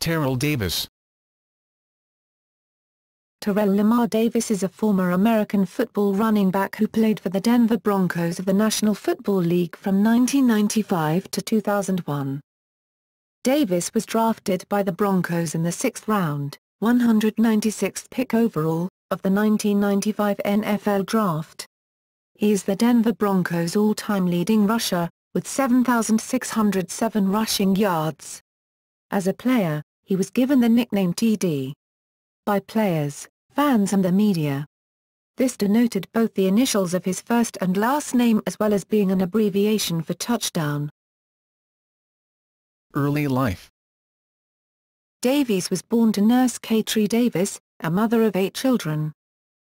Terrell Davis. Terrell Lamar Davis is a former American football running back who played for the Denver Broncos of the National Football League from 1995 to 2001. Davis was drafted by the Broncos in the 6th round, 196th pick overall, of the 1995 NFL Draft. He is the Denver Broncos' all-time leading rusher, with 7,607 rushing yards. As a player, he was given the nickname TD by players, fans and the media. This denoted both the initials of his first and last name as well as being an abbreviation for touchdown. Early life. Davis was born to nurse Terrell Davis, a mother of 8 children.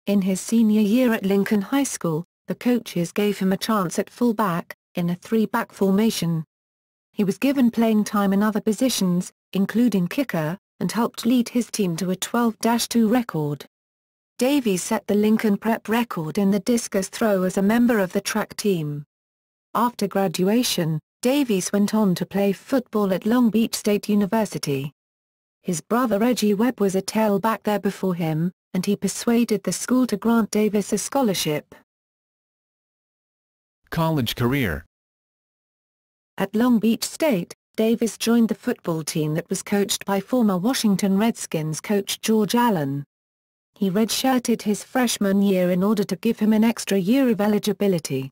In his senior year at Lincoln High School, the coaches gave him a chance at fullback, in a 3-back formation. He was given playing time in other positions, including kicker, and helped lead his team to a 12-2 record. Davis set the Lincoln Prep record in the discus throw as a member of the track team. After graduation, Davis went on to play football at Long Beach State University. His brother Reggie Webb was a tailback there before him, and he persuaded the school to grant Davis a scholarship. College career. At Long Beach State, Davis joined the football team that was coached by former Washington Redskins coach George Allen. He redshirted his freshman year in order to give him an extra year of eligibility.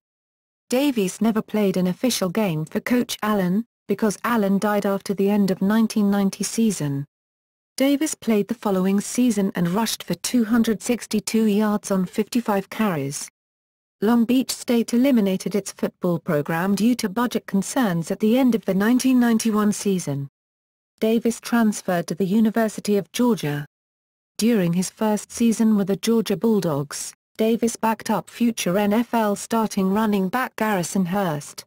Davis never played an official game for Coach Allen, because Allen died after the end of 1990 season. Davis played the following season and rushed for 262 yards on 55 carries. Long Beach State eliminated its football program due to budget concerns at the end of the 1991 season. Davis transferred to the University of Georgia. During his first season with the Georgia Bulldogs, Davis backed up future NFL starting running back Garrison Hurst.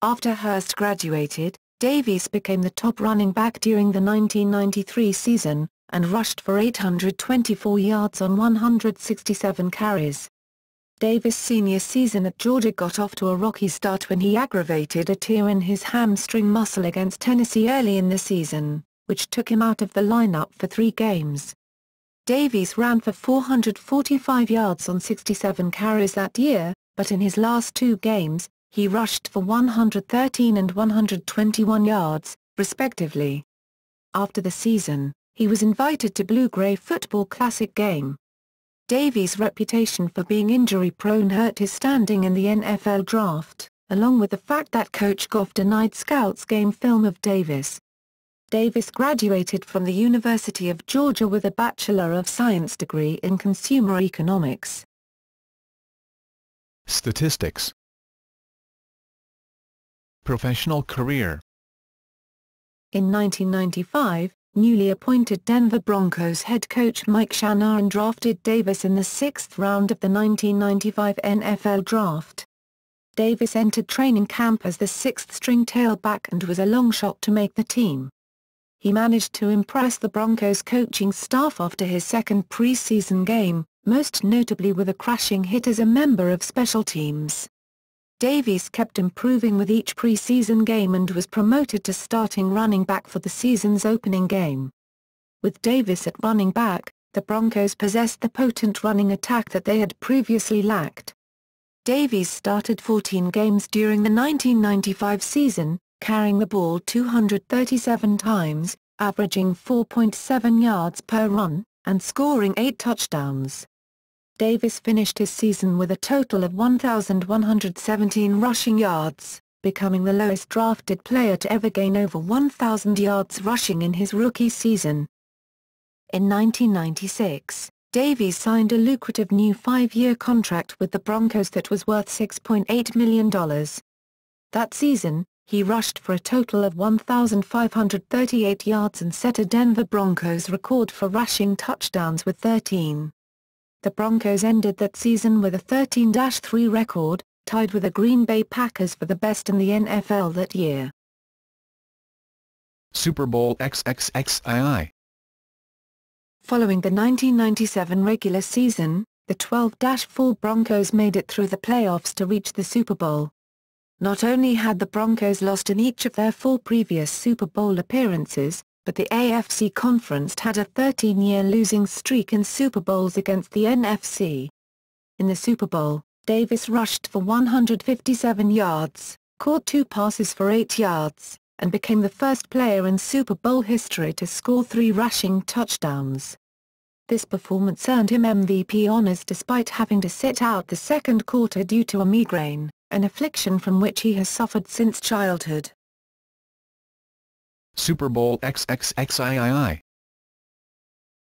After Hurst graduated, Davis became the top running back during the 1993 season, and rushed for 824 yards on 167 carries. Davis' senior season at Georgia got off to a rocky start when he aggravated a tear in his hamstring muscle against Tennessee early in the season, which took him out of the lineup for 3 games. Davis ran for 445 yards on 67 carries that year, but in his last 2 games, he rushed for 113 and 121 yards, respectively. After the season, he was invited to Blue-Gray Football Classic game. Davis' reputation for being injury-prone hurt his standing in the NFL Draft, along with the fact that Coach Goff denied scouts game film of Davis. Davis graduated from the University of Georgia with a Bachelor of Science degree in Consumer Economics. Statistics. Professional career. In 1995, newly appointed Denver Broncos head coach Mike Shanahan drafted Davis in the 6th round of the 1995 NFL Draft. Davis entered training camp as the 6th-string tailback and was a long shot to make the team. He managed to impress the Broncos coaching staff after his second preseason game, most notably with a crashing hit as a member of special teams. Davis kept improving with each preseason game and was promoted to starting running back for the season's opening game. With Davis at running back, the Broncos possessed the potent running attack that they had previously lacked. Davis started 14 games during the 1995 season, carrying the ball 237 times, averaging 4.7 yards per run, and scoring 8 touchdowns. Davis finished his season with a total of 1,117 rushing yards, becoming the lowest drafted player to ever gain over 1,000 yards rushing in his rookie season. In 1996, Davis signed a lucrative new 5-year contract with the Broncos that was worth $6.8 million. That season, he rushed for a total of 1,538 yards and set a Denver Broncos record for rushing touchdowns with 13. The Broncos ended that season with a 13-3 record, tied with the Green Bay Packers for the best in the NFL that year. Super Bowl XXXII. Following the 1997 regular season, the 12-4 Broncos made it through the playoffs to reach the Super Bowl. Not only had the Broncos lost in each of their 4 previous Super Bowl appearances, but the AFC Conference had a 13-year losing streak in Super Bowls against the NFC. In the Super Bowl, Davis rushed for 157 yards, caught 2 passes for 8 yards, and became the first player in Super Bowl history to score 3 rushing touchdowns. This performance earned him MVP honors despite having to sit out the second quarter due to a migraine, an affliction from which he has suffered since childhood. Super Bowl XXXIII.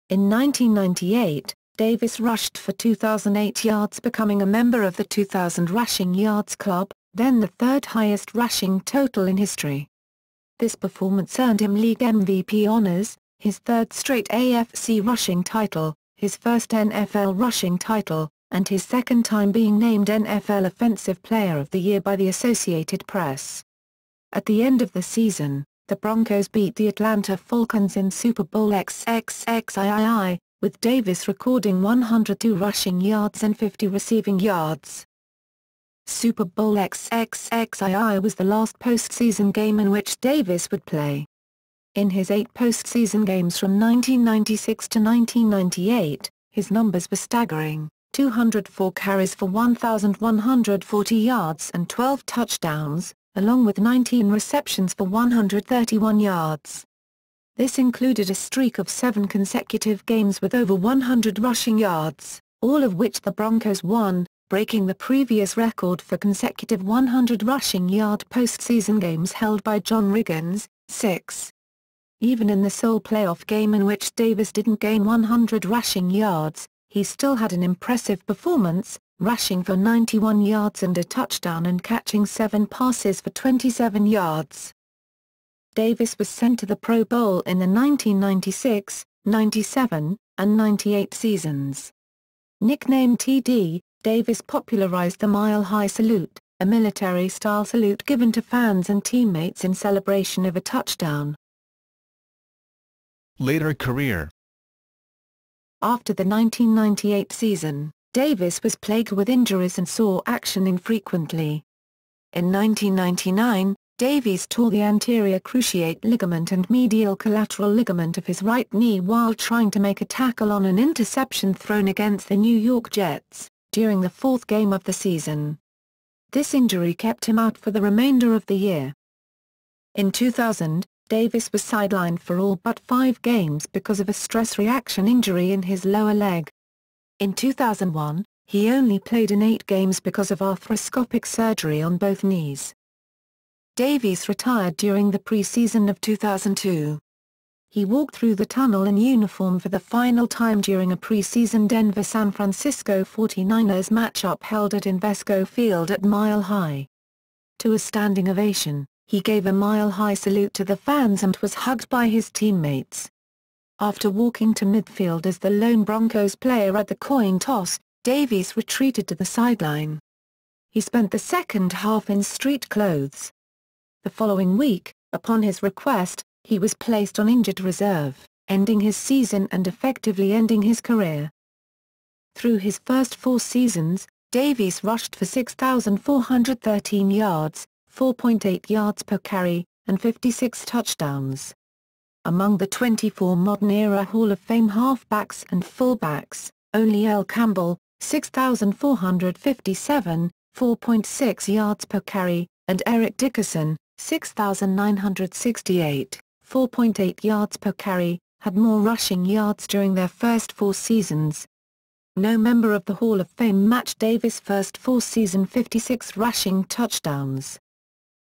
In 1998, Davis rushed for 2,008 yards, becoming a member of the 2,000 rushing yards club, then the third highest rushing total in history. This performance earned him league MVP honors, his third straight AFC rushing title, his first NFL rushing title, and his second time being named NFL Offensive Player of the Year by the Associated Press. At the end of the season, the Broncos beat the Atlanta Falcons in Super Bowl XXXIII, with Davis recording 102 rushing yards and 50 receiving yards. Super Bowl XXXIII was the last postseason game in which Davis would play. In his 8 postseason games from 1996 to 1998, his numbers were staggering: 204 carries for 1,140 yards and 12 touchdowns, along with 19 receptions for 131 yards. This included a streak of 7 consecutive games with over 100 rushing yards, all of which the Broncos won, breaking the previous record for consecutive 100 rushing yard postseason games held by John Riggins, 6. Even in the sole playoff game in which Davis didn't gain 100 rushing yards, he still had an impressive performance, rushing for 91 yards and a touchdown and catching 7 passes for 27 yards. Davis was sent to the Pro Bowl in the 1996, 97, and 98 seasons. Nicknamed TD, Davis popularized the Mile High Salute, a military-style salute given to fans and teammates in celebration of a touchdown. Later career. After the 1998 season, Davis was plagued with injuries and saw action infrequently. In 1999, Davis tore the anterior cruciate ligament and medial collateral ligament of his right knee while trying to make a tackle on an interception thrown against the New York Jets, during the 4th game of the season. This injury kept him out for the remainder of the year. In 2000, Davis was sidelined for all but 5 games because of a stress reaction injury in his lower leg. In 2001, he only played in 8 games because of arthroscopic surgery on both knees. Davis retired during the preseason of 2002. He walked through the tunnel in uniform for the final time during a preseason Denver-San Francisco 49ers matchup held at Invesco Field at Mile High. To a standing ovation, he gave a Mile High salute to the fans and was hugged by his teammates. After walking to midfield as the lone Broncos player at the coin toss, Davis retreated to the sideline. He spent the second half in street clothes. The following week, upon his request, he was placed on injured reserve, ending his season and effectively ending his career. Through his first 4 seasons, Davis rushed for 6,413 yards, 4.8 yards per carry, and 56 touchdowns. Among the 24 modern-era Hall of Fame halfbacks and fullbacks, only Earl Campbell, 6,457, 4.6 yards per carry, and Eric Dickerson, 6,968, 4.8 yards per carry, had more rushing yards during their first 4 seasons. No member of the Hall of Fame matched Davis' first 4-season 56 rushing touchdowns.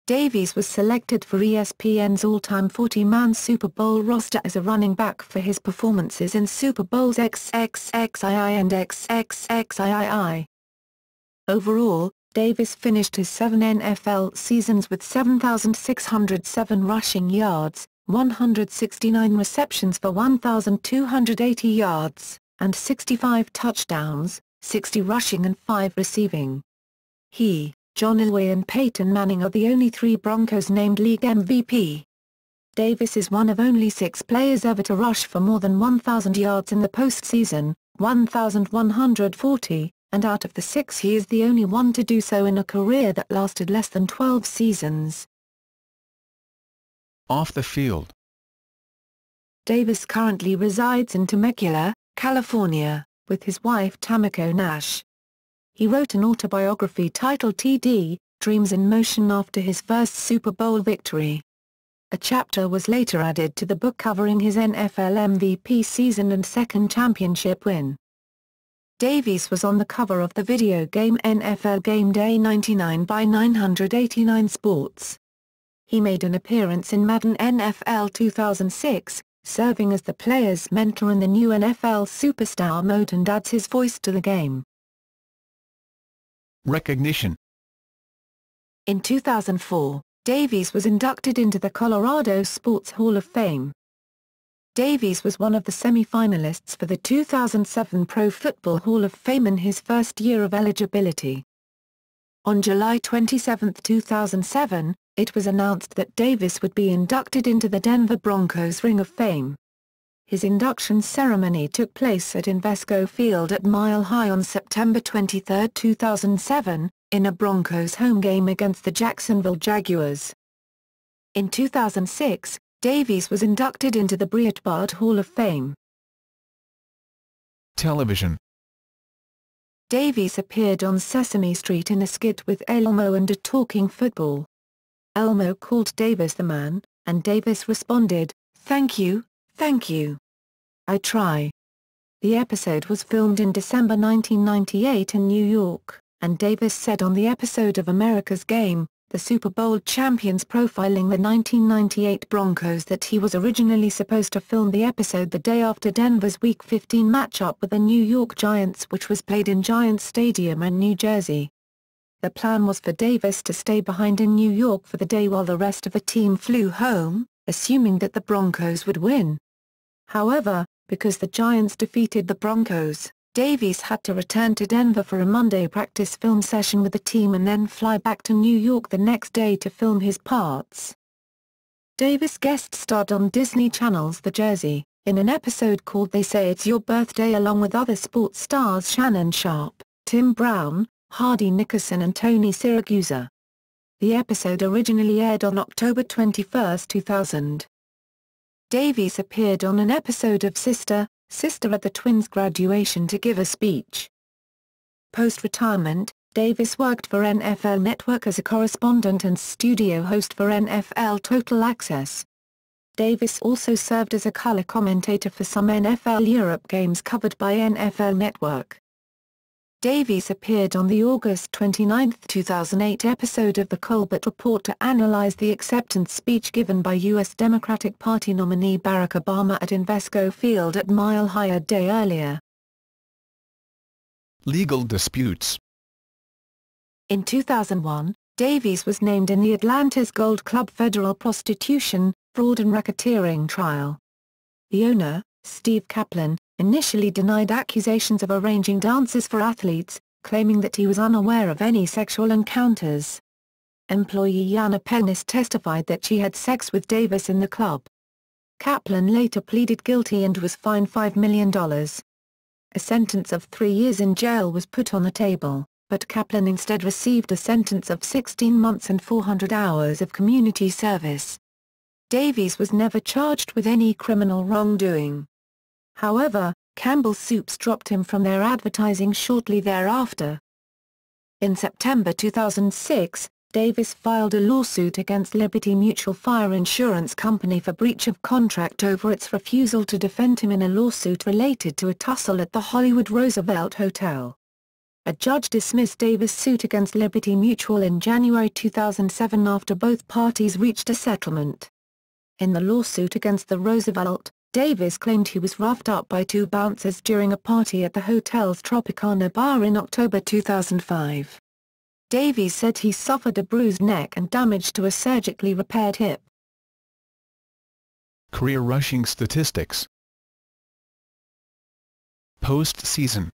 Davis was selected for ESPN's all-time 40-man Super Bowl roster as a running back for his performances in Super Bowls XXXII and XXXIII. Overall, Davis finished his 7 NFL seasons with 7,607 rushing yards, 169 receptions for 1,280 yards, and 65 touchdowns, 60 rushing and 5 receiving. He, John Elway and Peyton Manning are the only 3 Broncos named league MVP. Davis is one of only 6 players ever to rush for more than 1,000 yards in the postseason, 1,140, and out of the 6 he is the only one to do so in a career that lasted less than 12 seasons. Off the field. Davis currently resides in Temecula, California, with his wife Tamiko Nash. He wrote an autobiography titled TD, Dreams in Motion after his first Super Bowl victory. A chapter was later added to the book covering his NFL MVP season and second championship win. Davis was on the cover of the video game NFL Game Day 99 by 989 Sports. He made an appearance in Madden NFL 2006, serving as the player's mentor in the new NFL Superstar mode, and adds his voice to the game. Recognition. In 2004, Davis was inducted into the Colorado Sports Hall of Fame. Davis was one of the semi-finalists for the 2007 Pro Football Hall of Fame in his first year of eligibility. On July 27, 2007, it was announced that Davis would be inducted into the Denver Broncos Ring of Fame. His induction ceremony took place at Invesco Field at Mile High on September 23, 2007, in a Broncos home game against the Jacksonville Jaguars. In 2006, Davis was inducted into the Breitbart Hall of Fame. Television. Davis appeared on Sesame Street in a skit with Elmo and a talking football. Elmo called Davis the man, and Davis responded, "Thank you, thank you. I try." The episode was filmed in December 1998 in New York, and Davis said on the episode of America's Game, the Super Bowl champions profiling the 1998 Broncos, that he was originally supposed to film the episode the day after Denver's Week 15 matchup with the New York Giants, which was played in Giants Stadium in New Jersey. The plan was for Davis to stay behind in New York for the day while the rest of the team flew home, assuming that the Broncos would win. However, because the Giants defeated the Broncos, Davis had to return to Denver for a Monday practice film session with the team and then fly back to New York the next day to film his parts. Davis guest-starred on Disney Channel's The Jersey, in an episode called They Say It's Your Birthday, along with other sports stars Shannon Sharpe, Tim Brown, Hardy Nickerson and Tony Siragusa. The episode originally aired on October 21, 2000. Davis appeared on an episode of Sister at the Twins' graduation to give a speech. Post-retirement, Davis worked for NFL Network as a correspondent and studio host for NFL Total Access. Davis also served as a color commentator for some NFL Europe games covered by NFL Network. Davis appeared on the August 29, 2008 episode of The Colbert Report to analyze the acceptance speech given by U.S. Democratic Party nominee Barack Obama at Invesco Field at Mile High a day earlier. Legal disputes. In 2001, Davis was named in the Atlanta's Gold Club federal prostitution, fraud and racketeering trial. The owner, Steve Kaplan, initially denied accusations of arranging dances for athletes, claiming that he was unaware of any sexual encounters. Employee Yana Pennis testified that she had sex with Davis in the club. Kaplan later pleaded guilty and was fined $5 million. A sentence of 3 years in jail was put on the table, but Kaplan instead received a sentence of 16 months and 400 hours of community service. Davis was never charged with any criminal wrongdoing. However, Campbell Soups dropped him from their advertising shortly thereafter. In September 2006, Davis filed a lawsuit against Liberty Mutual Fire Insurance Company for breach of contract over its refusal to defend him in a lawsuit related to a tussle at the Hollywood Roosevelt Hotel. A judge dismissed Davis' suit against Liberty Mutual in January 2007 after both parties reached a settlement. In the lawsuit against the Roosevelt, Davis claimed he was roughed up by two bouncers during a party at the hotel's Tropicana bar in October 2005. Davis said he suffered a bruised neck and damage to a surgically repaired hip. Career rushing statistics. Postseason.